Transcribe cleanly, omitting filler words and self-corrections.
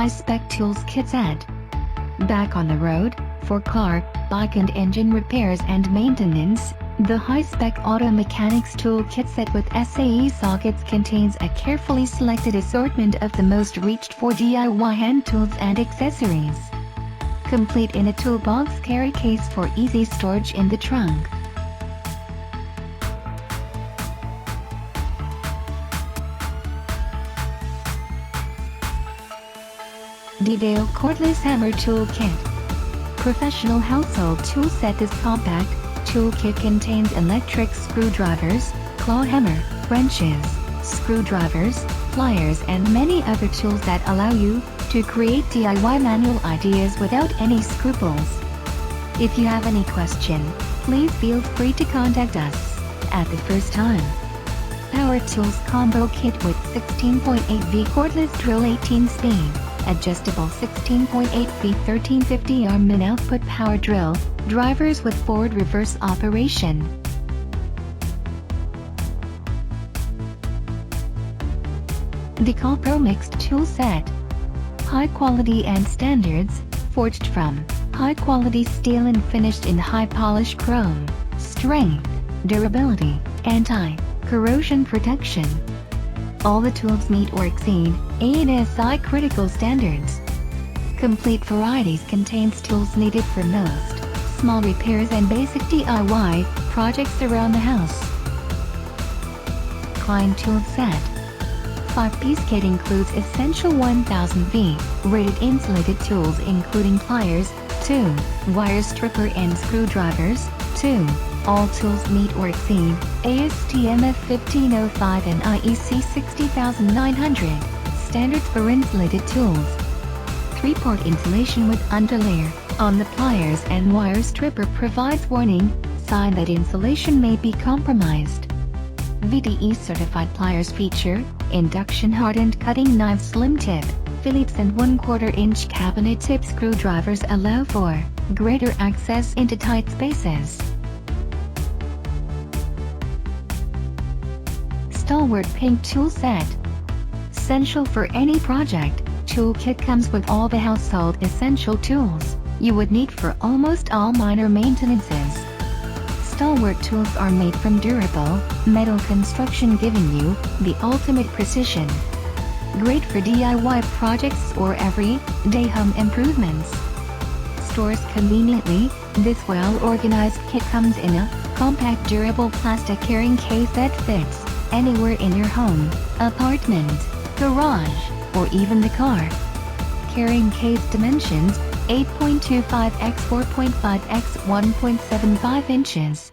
Hi-Spec ToolsKit Set. Back on the road, for car, bike and engine repairs and maintenance, the Hi-Spec Auto Mechanics Toolkit Set with SAE sockets contains a carefully selected assortment of the most reached for DIY hand tools and accessories. Complete in a toolbox carry case for easy storage in the trunk. Dedeo Cordless Hammer Tool Kit. Professional household tool set. This compact toolkit contains electric screwdrivers, claw hammer, wrenches, screwdrivers, pliers and many other tools that allow you to create DIY manual ideas without any scruples. If you have any question, please feel free to contact us at the first time. Power Tools Combo Kit with 16.8V cordless drill 18 speed. Adjustable 16.8V 1350 arm min output power drill, drivers with forward reverse operation. DEKOPRO mixed tool set. High quality and standards, forged from high quality steel and finished in high polish chrome, strength, durability, anti-corrosion protection. All the tools meet or exceed ANSI critical standards. Complete varieties contains tools needed for most small repairs and basic DIY projects around the house. Klein Tools Set. 5-piece kit includes essential 1000V rated insulated tools including pliers, 2 wire stripper and screwdrivers, 2 all tools meet or exceed ASTM F1505 and IEC 60900 standards for insulated tools. 3-part insulation with underlayer on the pliers and wire stripper provides warning sign that insulation may be compromised. VDE certified pliers feature induction hardened cutting knife slim tip. Phillips and 1/4 inch cabinet tip screwdrivers allow for greater access into tight spaces. Stalwart Pink Tool Set. Essential for any project, toolkit comes with all the household essential tools you would need for almost all minor maintenances. Stalwart tools are made from durable metal construction, giving you the ultimate precision. Great for DIY projects or everyday home improvements. Stores conveniently. This well-organized kit comes in a compact durable plastic carrying case that fits anywhere in your home, apartment, garage, or even the car. Carrying case dimensions 8.25 x 4.5 x 1.75 inches.